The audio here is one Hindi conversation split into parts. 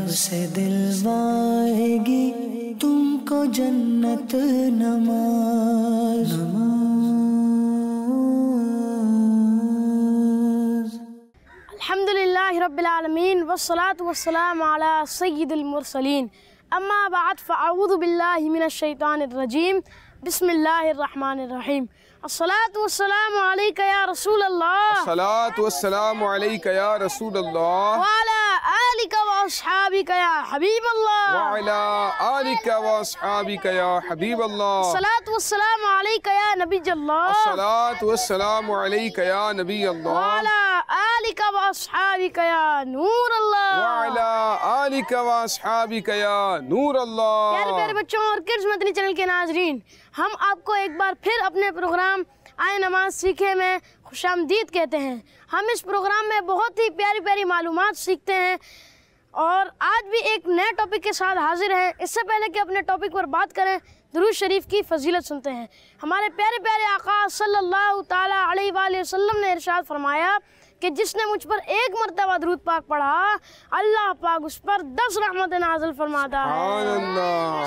से दिलवाएगी तुमको जन्नत नमाज। अल्हम्दुलिल्लाहि रब्बिल आलमीन वस्सलातु वस्सलामु अला सय्यिदिल मुरसलीन अम्मा बाद फ़अऊज़ु बिल्लाहि मिनश शैतानिर रजीम बिस्मिल्लाहिर रहमानिर रहीम। अस्सलातु वस्सलामु अलैका या रसूल अल्लाह। अस्सलातु वस्सलामु अलैका या रसूल अल्लाह। व अला आलिका व अस्हाबिका या हबीब अल्लाह। व अला आलिका व अस्हाबिका या हबीब अल्लाह। अस्सलातु वस्सलामु अलैका या नबी अल्लाह। अस्सलातु वस्सलामु अलैका या नबी अल्लाह। व अला आलिका व अस्हाबिका या नूर अल्लाह। व अला आलिका व अस्हाबिका या नूर अल्लाह। प्यारे प्यारे बच्चों और किड्स मदनी चैनल के नाजरीन, हम आपको एक बार फिर अपने प्रोग्राम आए नमाज सीखे में खुशामदीद कहते हैं। हम इस प्रोग्राम में बहुत ही प्यारी प्यारी मालूमात सीखते हैं और आज भी एक नए टॉपिक के साथ हाजिर हैं। इससे पहले कि अपने टॉपिक पर बात करें, दुरूद शरीफ की फजीलत सुनते हैं। हमारे प्यारे प्यारे आका सल्लल्लाहु ताला अलैहि वसल्लम ने इरशाद फरमाया कि जिसने मुझ पर एक मरतबा दुरूद पाक पढ़ा, अल्लाह पाक उस पर 10 रहमत नाज़िल फरमाता है।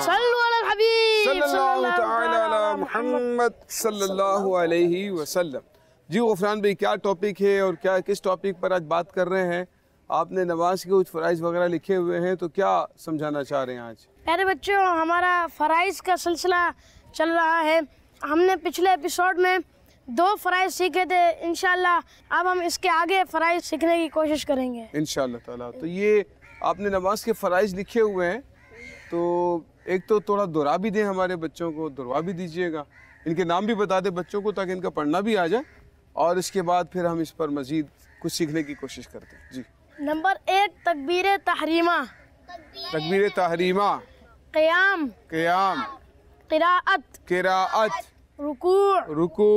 सल्लु अलल हबीब सल्लल्लाहु ताला अला मुहम्मद सल्लल्लाहु अलैहि वसल्लम। जी गुफरान भाई, क्या टॉपिक है और क्या किस टॉपिक पर आज बात कर रहे हैं? आपने नमाज के कुछ फ़राइज़ वगैरह लिखे हुए हैं, तो क्या समझाना चाह रहे हैं आज? प्यारे बच्चों, हमारा फ़राइज़ का सिलसिला चल रहा है। हमने पिछले एपिसोड में 2 फ़राइज़ सीखे थे। इंशाअल्लाह अब हम इसके आगे फ़राइज़ सीखने की कोशिश करेंगे इंशाअल्लाह ताला। तो ये आपने नमाज के फ़राइज़ लिखे हुए हैं, तो एक तो थोड़ा दोहरा भी दें, हमारे बच्चों को दोहरा भी दीजिएगा। इनके नाम भी बता दें बच्चों को, ताकि इनका पढ़ना भी आ जाए, और इसके बाद फिर हम इस पर मज़ीद कुछ सीखने की कोशिश करते हैं। जी। नंबर 1, तकबीर तहरीमा। तकबीर तहरीमा, क़याम, क़याम, क़िराअत, क़िराअत, रुकू, रुकू,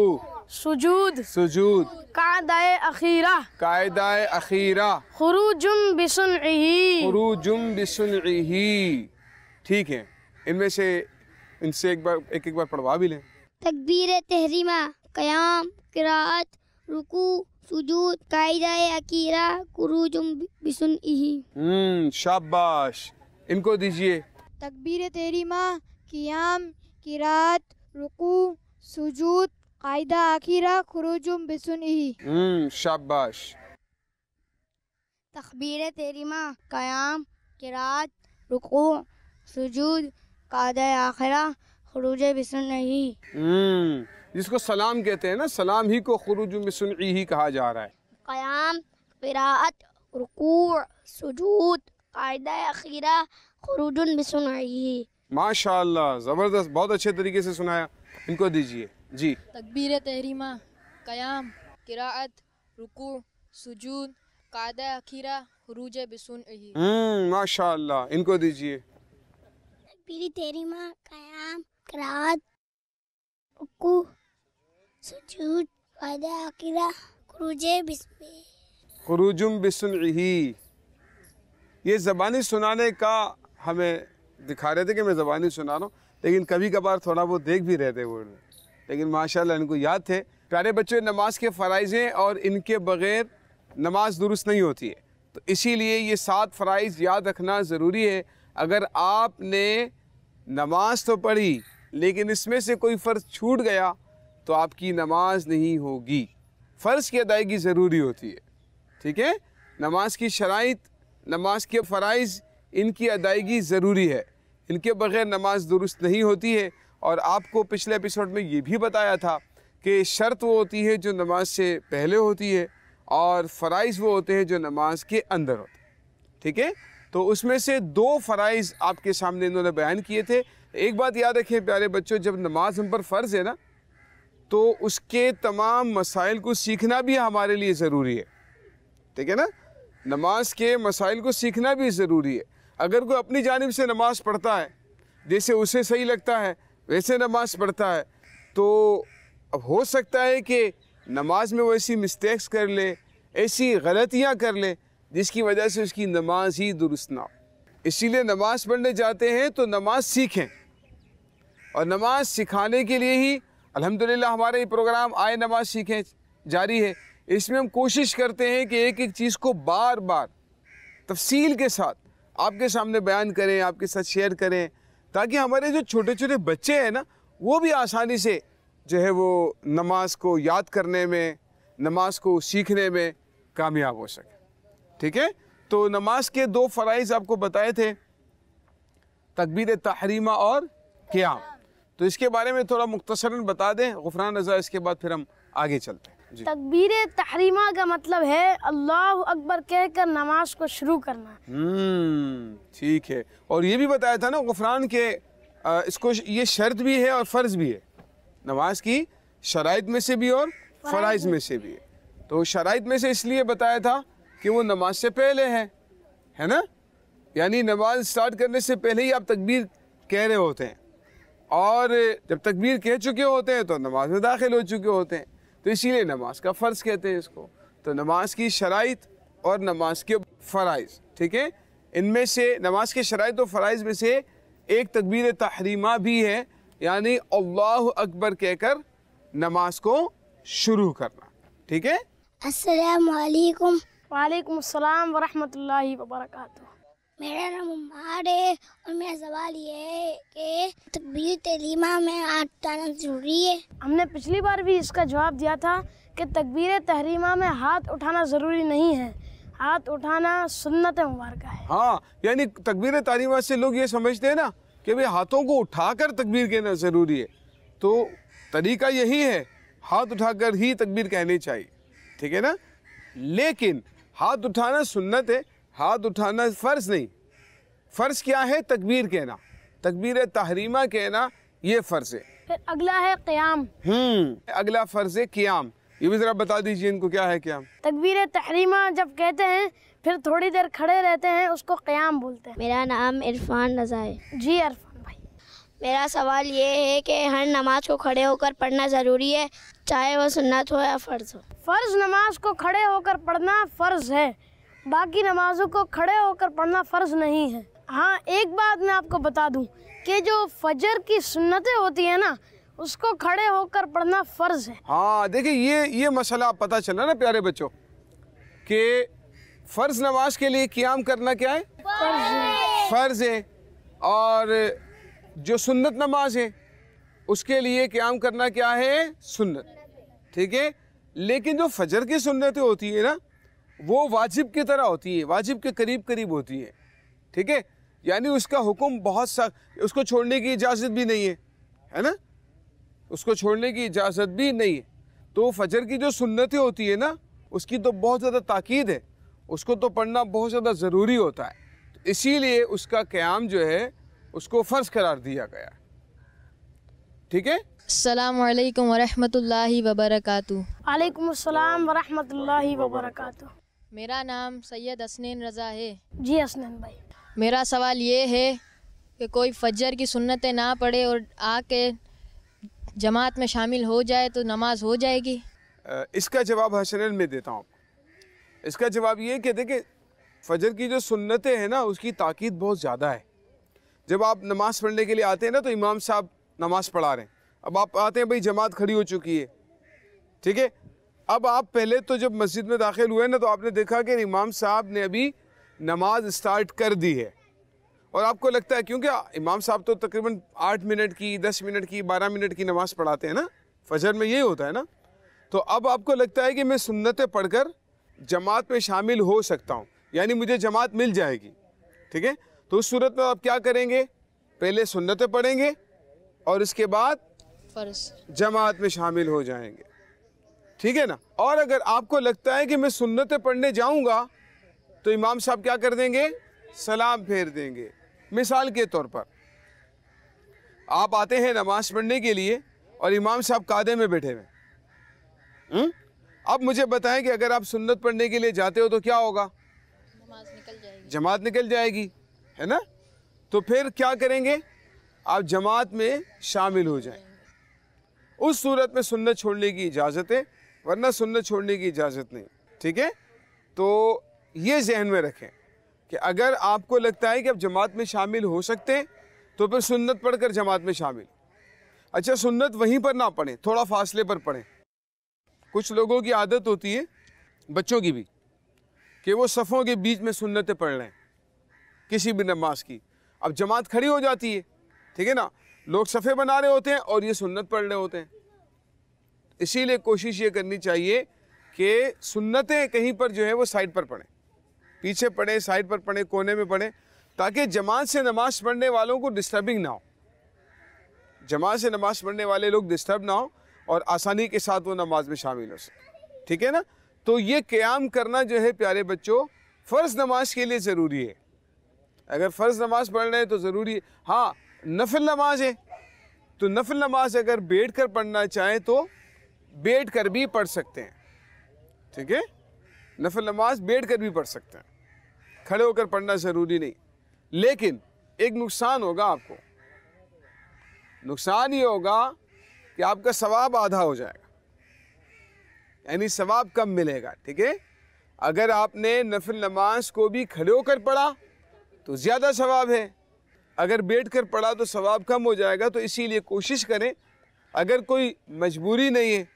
सुजूद, सुजूद, कायदाए अखीरा, कायदाए अखीरा, खुरूजुम बिसुनइही, खुरूजुम बिसुनइही। ठीक है, इनमें से इनसे एक बार पढ़वा भी लें। तकबीर तहरीमा, क़याम, क़िराअत, रुकू, सुजूद, कायदाए अकीरा, खुरूजुम बिसुनइही। शाबाश, इनको दीजिए। तकबीर तहरीमा, क़याम, क़िराअत, रुकू, सुजूद, कायदा आखिरा, खुरूजुम बिसुनइही। शाबाश। तकबीर तहरीमा, क़याम, क़िराअत, रुकू, सुजूद, कायदा आखिरा, खुरूज बिसुनइही। जिसको सलाम कहते हैं ना, सलाम ही को खुरूजुम बिसुनइही कहा जा रहा है। क़याम, क़िराअत, रुकू, सुजूद, कायदा आखिरा, खुरूजुन बिसुनइही। माशाअल्लाह, ज़बरदस्त, बहुत अच्छे तरीके से सुनाया। इनको दीजिए जी। तकबीर तहरीमा, क़याम, क़िराअत, रुकू, सुजूद, कायदा आखिरा, खुरूज बिसुनइही। माशाअल्लाह, इनको दीजिए। तकबीर तहरीमा, क़याम, क़िराअत, रुकू, सुजूद, कायदा आखिरा, खुरूजुम बिसुनइही। ये ज़बानी सुनाने का हमें दिखा रहे थे कि मैं ज़बानी सुना रहा हूँ, लेकिन कभी कभार थोड़ा बहुत देख भी रहे थे वो, लेकिन माशाल्लाह इनको याद थे। प्यारे बच्चों, नमाज के फ़राइज़ हैं और इनके बग़ैर नमाज दुरुस्त नहीं होती है, तो इसीलिए ये 7 फ़राइज़ याद रखना ज़रूरी है। अगर आपने नमाज तो पढ़ी, लेकिन इसमें से कोई फ़र्ज़ छूट गया तो आपकी नमाज नहीं होगी। फ़र्ज़ की अदायगी ज़रूरी होती है, ठीक है। नमाज की शराइत, नमाज के फ़राइज़, इनकी अदायगी ज़रूरी है, इनके बग़ैर नमाज दुरुस्त नहीं होती है। और आपको पिछले एपिसोड में ये भी बताया था कि शर्त वो होती है जो नमाज से पहले होती है, और फ़राइज़ वो होते हैं जो नमाज के अंदर होते हैं, ठीक है। तो उसमें से 2 फ़राइज़ आपके सामने इन्होंने बयान किए थे। एक बात याद रखें प्यारे बच्चों, जब नमाज हम पर फ़र्ज़ है ना, तो उसके तमाम मसाइल को सीखना भी हमारे लिए ज़रूरी है, ठीक है ना। नमाज के मसाइल को सीखना भी ज़रूरी है। अगर कोई अपनी जानिब से नमाज़ पढ़ता है, जैसे उसे सही लगता है वैसे नमाज़ पढ़ता है, तो अब हो सकता है कि नमाज में वो ऐसी मिस्टेक्स कर ले, ऐसी गलतियाँ कर ले, जिसकी वजह से उसकी नमाज ही दुरुस्त ना हो। इसीलिए नमाज पढ़ने जाते हैं तो नमाज सीखें, और नमाज सिखाने के लिए ही अल्हम्दुलिल्लाह हमारा ये प्रोग्राम आए नमाज सीखें जारी है। इसमें हम कोशिश करते हैं कि एक एक चीज़ को बार बार तफसील के साथ आपके सामने बयान करें, आपके साथ शेयर करें, ताकि हमारे जो छोटे छोटे बच्चे हैं ना, वो भी आसानी से जो है वो नमाज को याद करने में, नमाज को सीखने में कामयाब हो सके। ठीक है, तो नमाज के 2 फ़राइज़ आपको बताए थे, तकबीर तहरीमा और क़ियाम। तो इसके बारे में थोड़ा मुख्तसरन बता दें गुफ़रान रज़ा, इसके बाद फिर हम आगे चलते हैं जी। तकबीर तहरीमा का मतलब है अल्लाह अकबर कहकर नमाज को शुरू करना। ठीक है, और ये भी बताया था ना गुफ़रान के इसको ये शर्त भी है और फ़र्ज़ भी है, नमाज की शराइत में से भी और फ़राइज़ में से भी है। तो शराइत में से इसलिए बताया था कि वो नमाज से पहले है ना, यानी नमाज स्टार्ट करने से पहले ही आप तकबीर कह रहे होते हैं, और जब तकबीर कह चुके होते हैं तो नमाज में दाखिल हो चुके होते हैं, तो इसीलिए नमाज का फ़र्ज़ कहते हैं इसको। तो नमाज की शराइत और नमाज के फ़राइज़, ठीक है, इनमें से नमाज के शराइत और फ़राइज़ में से एक तकबीर तहरीमा भी है, यानी अल्लाहु अकबर कहकर नमाज को शुरू करना। ठीक है, अस्सलामु अलैकुम। वालेकुम अस्सलाम व रहमतुल्लाहि व बरकातुहू। मेरा नाम उम्मार है और मेरा सवाल ये है कि तकबीर तहरीमा में हाथ उठाना ज़रूरी है? हमने पिछली बार भी इसका जवाब दिया था कि तकबीर तहरीमा में हाथ उठाना ज़रूरी नहीं है, हाथ उठाना सुन्नत मुबारक है। हाँ, यानी तकबीर तहरीमा से लोग ये समझते हैं ना कि भाई हाथों को उठाकर तकबीर कहना ज़रूरी है, तो तरीका यही है, हाथ उठाकर ही तकबीर कहनी चाहिए। ठीक है ना, लेकिन हाथ उठाना सुन्नत है, हाथ उठाना फ़र्ज़ नहीं। फ़र्ज़ क्या है? तकबीर कहना, तकबीर तहरीमा कहना, ये फ़र्ज़ है। फिर अगला है क़याम। अगला फ़र्ज़ है क़ियाम। ये भी ज़रा बता दीजिए इनको, क्या है क़ियाम? तकबीर तहरीमा जब कहते हैं फिर थोड़ी देर खड़े रहते हैं, उसको क़याम बोलते हैं। मेरा नाम इरफान रज़ा है। जी इरफान भाई। मेरा सवाल ये है कि हर नमाज को खड़े होकर पढ़ना ज़रूरी है, चाहे वह सुन्नत हो या फ़र्ज़ हो? फ़र्ज़ नमाज को खड़े होकर पढ़ना फ़र्ज़ है, बाकी नमाजों को खड़े होकर पढ़ना फ़र्ज़ नहीं है। हाँ, एक बात मैं आपको बता दूं कि जो फजर की सुन्नतें होती है ना, उसको खड़े होकर पढ़ना फ़र्ज़ है। हाँ, देखिए ये मसला पता चला ना प्यारे बच्चों, कि फ़र्ज़ नमाज के लिए क़ियाम करना क्या है? फ़र्ज़ है, और जो सुन्नत नमाज है उसके लिए क़ियाम करना क्या है? सुन्नत। ठीक है, लेकिन जो फजर की सुन्नतें होती है ना, वो वाजिब की तरह होती है, वाजिब के करीब करीब होती है। ठीक है, यानी उसका हुक्म बहुत सा, उसको छोड़ने की इजाज़त भी नहीं है ना, उसको छोड़ने की इजाज़त भी नहीं है। तो फजर की जो सुन्नतें होती है ना, उसकी तो बहुत ज़्यादा ताकीद है, उसको तो पढ़ना बहुत ज़्यादा ज़रूरी होता है, तो इसीलिए उसका क़याम जो है उसको फ़र्ज़ करार दिया गया। ठीक है, अस्सलामु अलैकुम व रहमतुल्लाहि व बरकातुहू। वालेकुम अस्सलाम व रहमतुल्लाहि व बरकातुहू। मेरा नाम सैयद हसनैन रज़ा है। जी हसनैन भाई। मेरा सवाल ये है कि कोई फजर की सुन्नतें ना पढ़े और आके जमात में शामिल हो जाए तो नमाज हो जाएगी? इसका जवाब हसनैन में देता हूँ। इसका जवाब ये कि देखिए, फजर की जो सुन्नतें हैं ना, उसकी ताकीद बहुत ज़्यादा है। जब आप नमाज़ पढ़ने के लिए आते हैं ना, तो इमाम साहब नमाज़ पढ़ा रहे हैं, अब आप आते हैं, भाई जमात खड़ी हो चुकी है। ठीक है, अब आप पहले तो जब मस्जिद में दाखिल हुए ना, तो आपने देखा कि इमाम साहब ने अभी नमाज स्टार्ट कर दी है, और आपको लगता है, क्योंकि इमाम साहब तो तकरीबन 8 मिनट की, 10 मिनट की, 12 मिनट की नमाज़ पढ़ाते हैं ना, फजर में यही होता है ना, तो अब आपको लगता है कि मैं सुन्नतें पढ़कर जमात में शामिल हो सकता हूँ, यानी मुझे जमात मिल जाएगी। ठीक है, तो उस सूरत में आप क्या करेंगे? पहले सुन्नतें पढ़ेंगे और इसके बाद फ़र्ज़ जमात में शामिल हो जाएंगे। ठीक है ना, और अगर आपको लगता है कि मैं सुन्नतें पढ़ने जाऊंगा, तो इमाम साहब क्या कर देंगे? सलाम फेर देंगे। मिसाल के तौर पर आप आते हैं नमाज पढ़ने के लिए और इमाम साहब कादे में बैठे हुए, अब मुझे बताएं कि अगर आप सुन्नत पढ़ने के लिए जाते हो तो क्या होगा? नमाज निकल जाएगी, जमात निकल जाएगी, है ना। तो फिर क्या करेंगे? आप जमात में शामिल हो जाएं। उस सूरत में सुन्नत छोड़ने की इजाज़त है, वरना सुन्नत छोड़ने की इजाज़त नहीं। ठीक है, तो ये जहन में रखें कि अगर आपको लगता है कि आप जमात में शामिल हो सकते हैं, तो फिर सुन्नत पढ़कर जमात में शामिल। अच्छा, सुन्नत वहीं पर ना पढ़ें, थोड़ा फासले पर पढ़ें। कुछ लोगों की आदत होती है, बच्चों की भी, कि वो सफ़ों के बीच में सुन्नतें पढ़ रहे हैं। किसी भी नमाज की। अब जमात खड़ी हो जाती है, ठीक है ना, लोग सफ़े बना रहे होते हैं और ये सुन्नत पढ़ रहे होते हैं। इसीलिए कोशिश ये करनी चाहिए कि सुन्नतें कहीं पर जो है वो साइड पर पढ़ें, पीछे पढ़ें, साइड पर पढ़ें, कोने में पढ़ें, ताकि जमात से नमाज़ पढ़ने वालों को डिस्टर्बिंग ना हो, जमात से नमाज़ पढ़ने वाले लोग डिस्टर्ब ना हो और आसानी के साथ वो नमाज में शामिल हो सके, ठीक है ना। तो ये क़याम करना जो है प्यारे बच्चों फ़र्ज़ नमाज के लिए ज़रूरी है। अगर फ़र्ज़ नमाज पढ़ रहे हैं तो ज़रूरी है। हाँ, नफिल नमाज है तो नफिल नमाज अगर बैठ कर पढ़ना चाहें तो बैठ कर भी पढ़ सकते हैं, ठीक है। नफिल नमाज बैठ कर भी पढ़ सकते हैं, खड़े होकर पढ़ना ज़रूरी नहीं। लेकिन एक नुकसान होगा आपको, नुकसान ये होगा कि आपका सवाब आधा हो जाएगा, यानी सवाब कम मिलेगा, ठीक है। अगर आपने नफिल नमाज को भी खड़े होकर पढ़ा तो ज़्यादा सवाब है, अगर बैठ कर पढ़ा तो सवाब कम हो जाएगा। तो इसीलिए कोशिश करें, अगर कोई मजबूरी नहीं है,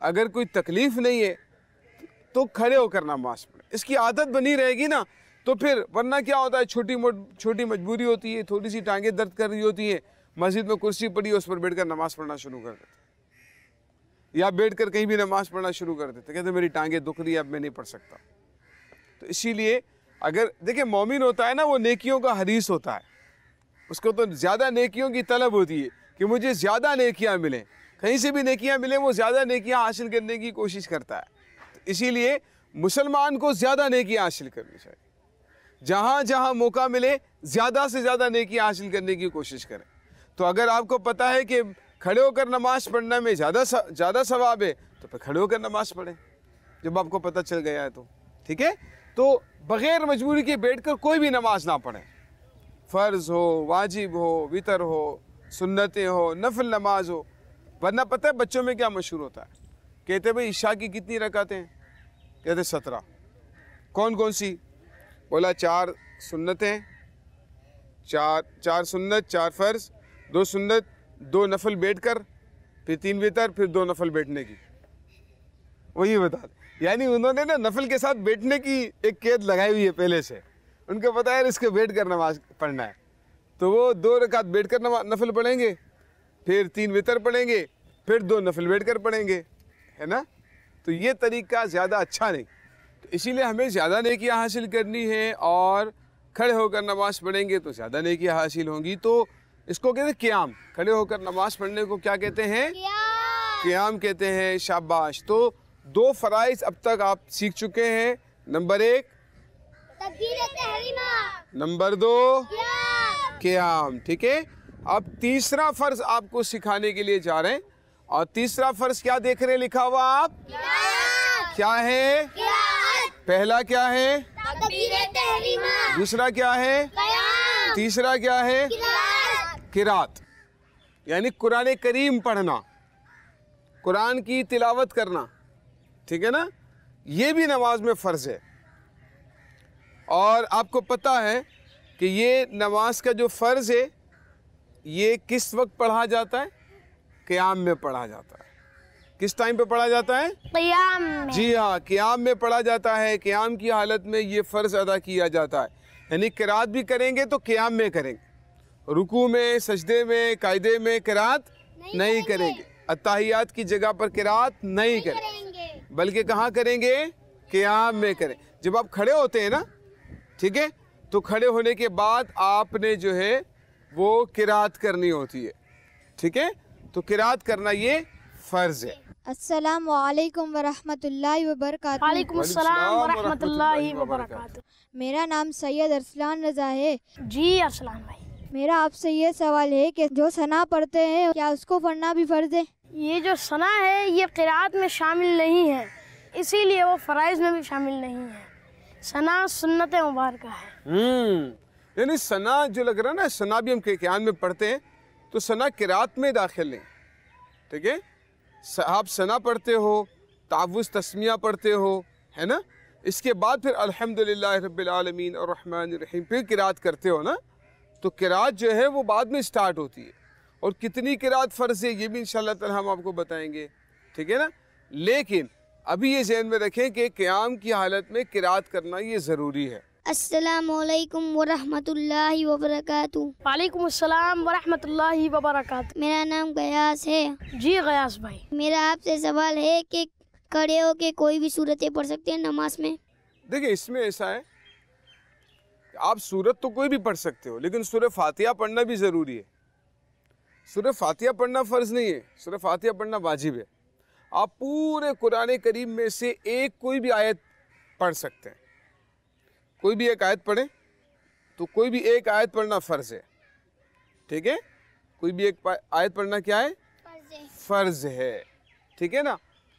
अगर कोई तकलीफ़ नहीं है तो खड़े होकर नमाज पढ़ें। इसकी आदत बनी रहेगी ना तो फिर, वरना क्या होता है, छोटी मजबूरी होती है, थोड़ी सी टांगें दर्द कर रही होती हैं, मस्जिद में कुर्सी पड़ी है उस पर बैठ कर नमाज़ पढ़ना शुरू कर देते, या बैठ कर कहीं भी नमाज़ पढ़ना शुरू कर देते, कहते मेरी टांगें दुख रही है, अब मैं नहीं पढ़ सकता। तो इसीलिए अगर देखिए मोमिन होता है ना, वो नेकियों का हरीस होता है, उसको तो ज़्यादा नेकियों की तलब होती है कि मुझे ज़्यादा नेकियां मिलें, कहीं से भी नेकियां मिलें वो ज़्यादा नेकियां हासिल करने की कोशिश करता है। तो इसीलिए मुसलमान को ज़्यादा नेकियां हासिल करनी चाहिए, जहाँ जहाँ मौका मिले ज़्यादा से ज़्यादा नेकियां हासिल करने की कोशिश करें। तो अगर आपको पता है कि खड़े होकर नमाज़ पढ़ने में ज़्यादा सवाब है तो फिर खड़े होकर नमाज़ पढ़ें, जब आपको पता चल गया है तो, ठीक है। तो बग़ैर मजबूरी के बैठकर कोई भी नमाज ना पढ़ें, फ़र्ज़ हो, वाजिब हो, वितर हो, सुन्नतें हो, नफिल नमाज हो। वरना पता है बच्चों में क्या मशहूर होता है, कहते भाई ईशा की कितनी रकातें हैं, कहते 17। कौन कौन सी? बोला 4 सुन्नतें, 4 सुन्नत, 4 फ़र्ज़, 2 सुन्नत, 2 नफल बैठकर, फिर 3 वितर, फिर 2 नफल बैठने की। वही बता दें, यानी उन्होंने ना नफल के साथ बैठने की एक कैद लगाई हुई है पहले से, उनको पता है इसको बैठ कर नमाज पढ़ना है, तो वो 2 रकात बैठ कर नफल पढ़ेंगे, फिर 3 वितर पढ़ेंगे, फिर 2 नफल बैठ कर पढ़ेंगे, है ना। तो ये तरीका ज़्यादा अच्छा नहीं, तो इसीलिए हमें ज़्यादा नेकियां हासिल करनी है और खड़े होकर नमाज़ पढ़ेंगे तो ज़्यादा नेकियां हासिल होंगी। तो इसको कहते हैं क़याम, खड़े होकर नमाज़ पढ़ने को क्या कहते हैं? क़याम कहते हैं। शाबाश। तो 2 फ़राइज़ अब तक आप सीख चुके हैं, नंबर 1 तकबीर तहरीमा, नंबर 2 क़याम, ठीक है। अब तीसरा फ़र्ज़ आपको सिखाने के लिए जा रहे हैं, और तीसरा फ़र्ज़ क्या देख रहे हैं लिखा हुआ आप? क्या है? पहला क्या है? तकबीर तहरीमा, दूसरा क्या है? क़याम, तीसरा क्या है? क़िरात, यानी कुरान करीम पढ़ना, कुरान की तिलावत करना, ठीक है ना। ये भी नमाज में फ़र्ज़ है। और आपको पता है कि ये नमाज का जो फ़र्ज़ है ये किस वक्त पढ़ा जाता है? क़याम में पढ़ा जाता है। किस टाइम पे पढ़ा जाता है? क़याम में। जी हाँ, क़याम में पढ़ा जाता है। क़याम की हालत में ये फ़र्ज़ अदा किया जाता है, यानी क़िरात भी करेंगे तो क़याम में करेंगे, रुकू में, सजदे में, कायदे में क़िरात नहीं करेंगे, अत्ताहियात की जगह पर क़िरात नहीं करेंगे, बल्कि कहाँ करेंगे? क़याम में करें। जब आप खड़े होते हैं ना, ठीक है, तो खड़े होने के बाद आपने जो है वो क़िरात करनी होती है, ठीक है। तो क़िरात करना ये फ़र्ज़ है। अस्सलामु अलैकुम वरहमतुल्लाहि वबरकातुहू। वालेकुम अस्सलाम वरहमतुल्लाहि वबरकातुहू। मेरा नाम सैयद अरसलान रज़ा है। जी अरसलान भाई, मेरा आपसे ये सवाल है कि जो सना पढ़ते हैं क्या उसको पढ़ना भी फ़र्ज़ है? ये जो सना है ये क़िरात में शामिल नहीं है, इसीलिए वो फ़राइज़ में भी शामिल नहीं है। सना सुन्नत मुबारक है। यानी सना जो लग रहा है ना, सना भी हम क़याम में पढ़ते हैं, तो सना क़िरात में दाखिल नहीं, ठीक है। आप सना पढ़ते हो, तावुज़ तस्मिया पढ़ते हो, है ना, इसके बाद फिर अल्हम्दुलिल्लाह रब्बिल आलमीन और रहमानिर रहीम फिर क़िरात करते हो ना, तो क़िरात जो है वो बाद में स्टार्ट होती है। और कितनी क़िरात फ़र्ज़ है ये भी इंशाअल्लाह ताला हम आपको बताएंगे, ठीक है ना। लेकिन अभी ये ज़हन में रखें कि क़याम की हालत में क़िरात करना ये ज़रूरी है। अस्सलामुअलैकुम वरहमतुल्लाहि वबरकातुहू। वालेकुम अस्सलाम वरहमतुल्लाहि वबरकातुहू। मेरा नाम गयास है। जी गयास भाई, मेरा आपसे सवाल है कि खड़े होके कोई भी सूरतें पढ़ सकते हैं नमाज में? देखिए इसमें ऐसा है, आप सूरत तो कोई भी पढ़ सकते हो, लेकिन सूरह फातिहा पढ़ना भी ज़रूरी है। सूरह फातिहा पढ़ना फ़र्ज़ नहीं है, सूरह फातिहा पढ़ना वाजिब है। आप पूरे कुरान करीम में से एक कोई भी आयत पढ़ सकते हैं, कोई भी एक आयत पढ़ें तो कोई भी एक आयत पढ़ना फ़र्ज़ है, ठीक है। कोई भी एक आयत पढ़ना क्या है? फ़र्ज़ है, ठीक है ना।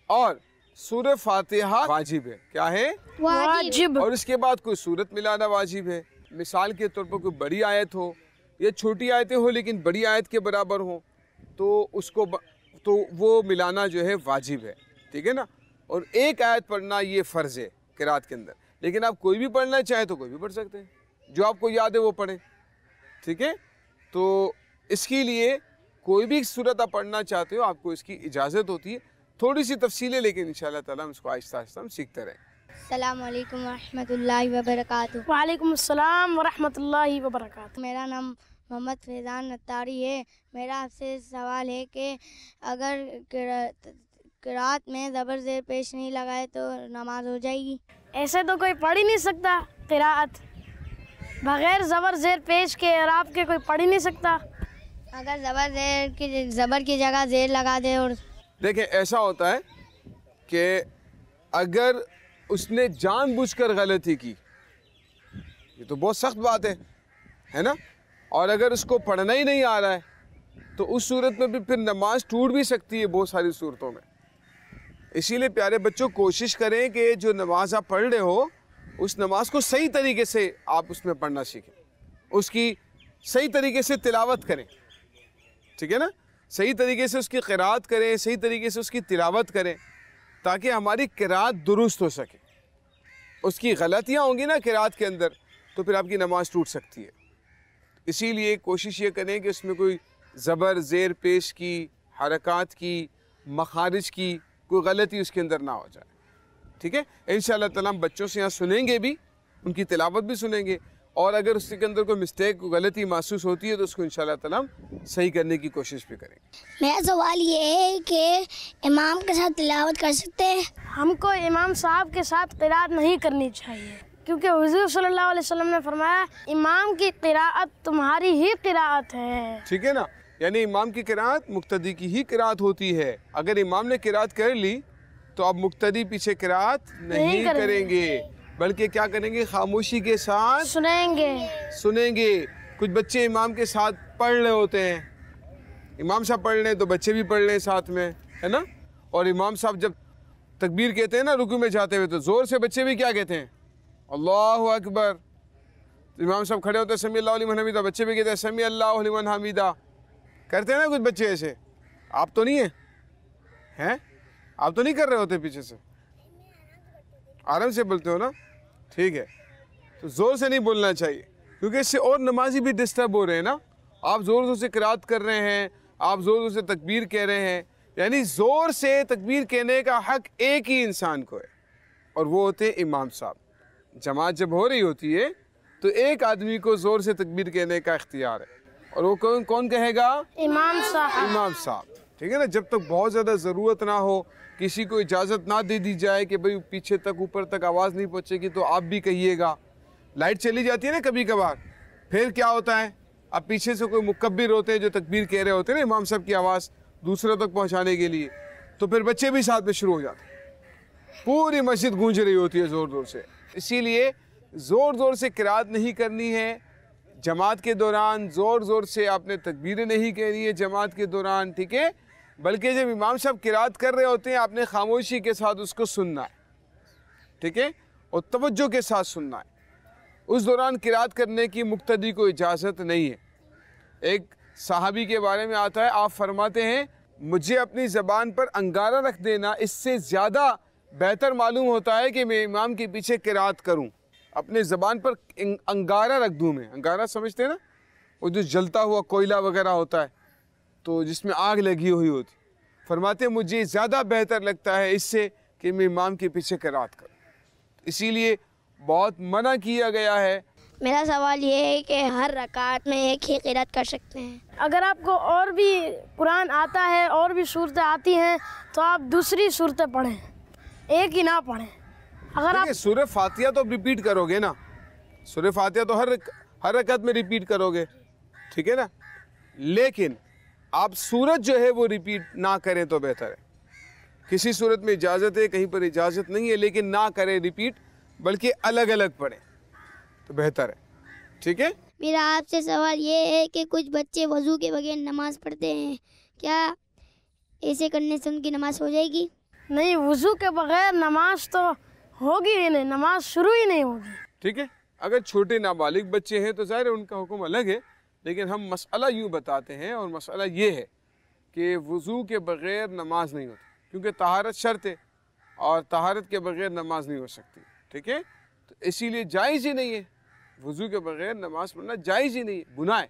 और सूरह फातिहा वाजिब है, क्या है? वाजिब। और इसके बाद कोई सूरत मिलाना वाजिब है। मिसाल के तौर पर कोई बड़ी आयत हो या छोटी आयतें हो लेकिन बड़ी आयत के बराबर हो तो उसको तो वो मिलाना जो है वाजिब है, ठीक है ना। और एक आयत पढ़ना ये फ़र्ज़ है क़िरात के अंदर, लेकिन आप कोई भी पढ़ना चाहें तो कोई भी पढ़ सकते हैं, जो आपको याद है वो पढ़ें, ठीक है। तो इसके लिए कोई भी सूरत आप पढ़ना चाहते हो आपको इसकी इजाज़त होती है। थोड़ी सी तफसीलें, लेकिन इंशाअल्लाह ताला हम इसको आहिस्ता आहिस्ता हम सीखते रहें। अस्सलामुअलैकुम वरहमतुल्लाहि वबरकातुहू। वालेकुम अस्सलाम वरहमतुल्लाहि वबरकातुहू। मेरा नाम मोहम्मद फैज़ान नत्तारी है। मेरा आपसे सवाल है कि अगर क़िरात में ज़बर ज़ेर पेश नहीं लगाए तो नमाज हो जाएगी? ऐसे तो कोई पढ़ ही नहीं सकता क़िराअत बग़ैर ज़बर ज़ेर पेश के और आपके कोई पढ़ ही नहीं सकता। अगर ज़बर की जगह ज़ेर लगा दे और देखिए ऐसा होता है कि अगर उसने जानबूझकर गलती की, ये तो बहुत सख्त बात है ना। और अगर उसको पढ़ना ही नहीं आ रहा है तो उस सूरत में भी फिर नमाज टूट भी सकती है बहुत सारी सूरतों में। इसीलिए प्यारे बच्चों कोशिश करें कि जो नमाज आप पढ़ रहे हो उस नमाज को सही तरीके से आप उसमें पढ़ना सीखें, उसकी सही तरीके से तिलावत करें, ठीक है ना। सही तरीके से उसकी क़िरात करें, सही तरीके से उसकी तिलावत करें ताकि हमारी क़िरात दुरुस्त हो सके। उसकी गलतियाँ होंगी ना क़िरात के अंदर तो फिर आपकी नमाज टूट सकती है। इसीलिए कोशिश ये करें कि उसमें कोई ज़बर ज़ेर पेश की, हरकत की, मखारिज की कोई गलती उसके अंदर ना हो जाए, ठीक है। इंशाअल्लाह ताला हम बच्चों से यहाँ सुनेंगे भी, उनकी तिलावत भी सुनेंगे, और अगर उसके अंदर कोई मिस्टेक, कोई गलती महसूस होती है तो उसको इंशाअल्लाह ताला हम सही करने की कोशिश भी करेंगे। मेरा सवाल ये है कि इमाम के साथ तिलावत कर सकते हैं? हमको इमाम साहब के साथ क़िराअत नहीं करनी चाहिए, क्योंकि हुज़ूर सल्लल्लाहु अलैहि वसल्लम ने फरमाया इमाम की क़िराअत तुम्हारी ही क़िराअत है, ठीक है ना। यानी इमाम की क़िराअत मुक्तदी की ही क़िराअत होती है। अगर इमाम ने क़िराअत कर ली तो अब मुक्तदी पीछे क़िराअत नहीं करेंगे, बल्कि क्या करेंगे? खामोशी के साथ सुनेंगे। कुछ बच्चे इमाम के साथ पढ़ रहे होते हैं, इमाम साहब पढ़ रहे हैं तो बच्चे भी पढ़ रहे हैं साथ में, है ना। और इमाम साहब जब तकबीर कहते हैं ना रुकू में जाते हुए तो ज़ोर से बच्चे भी क्या कहते हैं? अल्लाहु अकबर। तो इमाम साहब खड़े होते हैं समी अल्लाहु लिमन हमीदा, बच्चे भी कहते हैं समी अल्लाहु लिमन हमीदा। करते हैं ना कुछ बच्चे ऐसे, आप तो नहीं हैं? आप तो नहीं कर रहे होते पीछे से, आराम से बोलते हो ना, ठीक है। तो ज़ोर से नहीं बोलना चाहिए क्योंकि इससे और नमाजी भी डिस्टर्ब हो रहे हैं ना। आप ज़ोर ज़ोर से क़िराअत कर रहे हैं, आप ज़ोर ज़ोर से तकबीर कह रहे हैं, यानी ज़ोर से तकबीर कहने का हक़ एक ही इंसान को है और वो होते हैं इमाम साहब। जमात जब हो रही होती है तो एक आदमी को ज़ोर से तकबीर कहने का इख्तियार है और वो कौन कहेगा? इमाम साहब, ठीक है ना। जब तक बहुत ज़्यादा ज़रूरत ना हो, किसी को इजाज़त ना दे दी जाए कि भाई पीछे तक ऊपर तक आवाज़ नहीं पहुँचेगी तो आप भी कहिएगा। लाइट चली जाती है ना कभी कभार, फिर क्या होता है? अब पीछे से कोई मुकब्बिर होते हैं जो तकबीर कह रहे होते हैं ना इमाम साहब की आवाज़ दूसरों तक पहुँचाने के लिए, तो फिर बच्चे भी साथ में शुरू हो जाते हैं, पूरी मस्जिद गूंज रही होती है ज़ोर ज़ोर से। इसीलिए ज़ोर ज़ोर से क़िराअत नहीं करनी है जमात के दौरान, ज़ोर ज़ोर से आपने तकबीरें नहीं कहनी है जमात के दौरान, ठीक है। बल्कि जब इमाम साहब क़िराअत कर रहे होते हैं आपने खामोशी के साथ उसको सुनना है, ठीक है, और तवज्जो के साथ सुनना है। उस दौरान क़िराअत करने की मुक्तदी को इजाज़त नहीं है। एक सहाबी के बारे में आता है, आप फरमाते हैं मुझे अपनी ज़बान पर अंगारा रख देना इससे ज़्यादा बेहतर मालूम होता है कि मैं इमाम के पीछे क़िराअत करूं। अपने ज़बान पर अंगारा रख दूं मैं, अंगारा समझते हैं ना, वो जो जलता हुआ कोयला वगैरह होता है तो जिसमें आग लगी हुई होती। फरमाते मुझे ज़्यादा बेहतर लगता है इससे कि मैं इमाम के पीछे क़िराअत करूं। इसीलिए बहुत मना किया गया है। मेरा सवाल ये है कि हर रकात में एक ही क़िरात कर सकते हैं? अगर आपको और भी कुरान आता है और भी सूरतें आती हैं तो आप दूसरी सूरतें पढ़ें, एक ही ना पढ़ें। अगर आप सूरह फातिहा तो रिपीट करोगे ना, सूरह फातिहा तो हर रकात में रिपीट करोगे, ठीक है ना, लेकिन आप सूरत जो है वो रिपीट ना करें तो बेहतर है। किसी सूरत में इजाज़त है, कहीं पर इजाज़त नहीं है, लेकिन ना करें रिपीट, बल्कि अलग अलग पढ़ें तो बेहतर है, ठीक है। मेरा आपसे सवाल ये है कि कुछ बच्चे वज़ू के बगैर नमाज़ पढ़ते हैं, क्या ऐसे करने से उनकी नमाज़ हो जाएगी? नहीं, वज़ू के बगैर नमाज तो होगी ही नहीं, नमाज शुरू ही नहीं होगी, ठीक है। अगर छोटे नाबालिग बच्चे हैं तो ज़ाहिर है उनका हुक्म अलग है, लेकिन हम मसला यूँ बताते हैं, और मसला ये है कि वज़ू के बगैर नमाज नहीं होती, क्योंकि तहारत शर्त है और तहारत के बगैर नमाज नहीं हो सकती, ठीक है। तो इसीलिए जायज़ ही नहीं है, वज़ू के बगैर नमाज पढ़ना जायज़ ही नहीं है, गुनाह है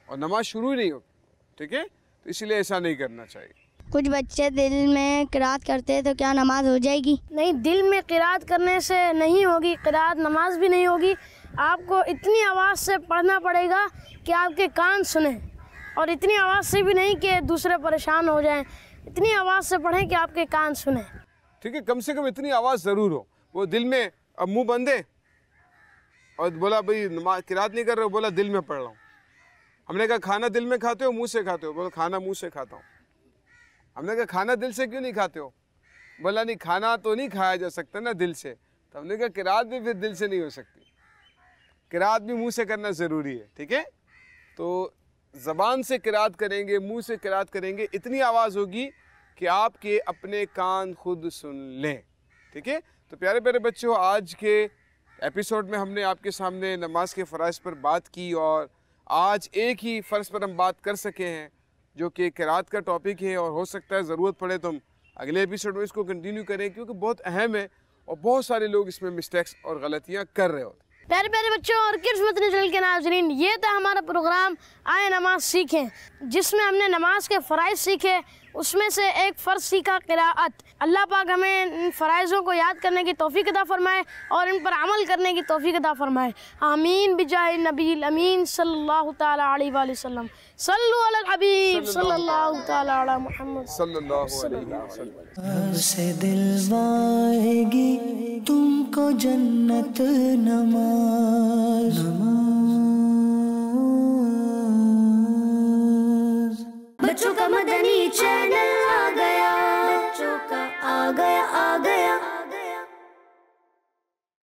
और नमाज शुरू ही नहीं होगी, ठीक है। तो इसलिए ऐसा नहीं करना चाहिए। कुछ बच्चे दिल में क़िरात करते हैं तो क्या नमाज हो जाएगी? नहीं, दिल में क़िरात करने से नहीं होगी क़िरात, नमाज भी नहीं होगी। आपको इतनी आवाज़ से पढ़ना पड़ेगा कि आपके कान सुने, और इतनी आवाज़ से भी नहीं कि दूसरे परेशान हो जाएं, इतनी आवाज़ से पढ़ें कि आपके कान सुने, ठीक है। कम से कम इतनी आवाज़ ज़रूर हो। वो दिल में अब मुंह बंद है और बोला भाई नमाज क़िरात नहीं कर रहे हो, बोला दिल में पढ़ रहा हूँ। हमने कहा खाना दिल में खाते हो मुंह से खाते हो, बोला खाना मुंह से खाता हूँ। हमने कहा खाना दिल से क्यों नहीं खाते हो, बोला नहीं खाना तो नहीं खाया जा सकता ना दिल से। तो हमने कहा क़िरात भी फिर दिल से नहीं हो सकती, क़िरात भी मुंह से करना ज़रूरी है, ठीक है। तो ज़बान से क़िरात करेंगे, मुंह से क़िरात करेंगे, इतनी आवाज़ होगी कि आपके अपने कान खुद सुन लें, ठीक है। तो प्यारे प्यारे बच्चों, आज के एपिसोड में हमने आपके सामने नमाज के फ़राइज़ पर बात की, और आज एक ही फ़र्ज़ पर हम बात कर सके हैं जो कि क़िरात का टॉपिक है, और हो सकता है ज़रूरत पड़े तो हम अगले एपिसोड में इसको कंटिन्यू करें, क्योंकि बहुत अहम है और बहुत सारे लोग इसमें मिस्टेक्स और गलतियाँ कर रहे होते हैं। प्यारे प्यारे बच्चों और किड्स मदनी चैनल के नाज़रीन, ये था हमारा प्रोग्राम आए नमाज सीखें, जिसमें हमने नमाज के फ़राइज़ सीखे। उसमें से एक फ़र्ज़ सीखा क़िराअत। अल्लाह पाक हमें इन फ़राइज़ों को याद करने की तौफ़ीक़ अता फ़रमाए और इन पर अमल करने की तौफ़ीक़ अता फ़रमाए। आमीन बिजाहि नबील अमीन सल्लल्लाहु तआला अलैहि वसल्लम। सल्लु अलल हबीब सल्लल्लाहु तआला अला मुहम्मद सल्लल्लाहु अलैहि वसल्लम। से दिलवाएगी तुमको जन्नत नमाज। बच्चों का मदनी चैनल।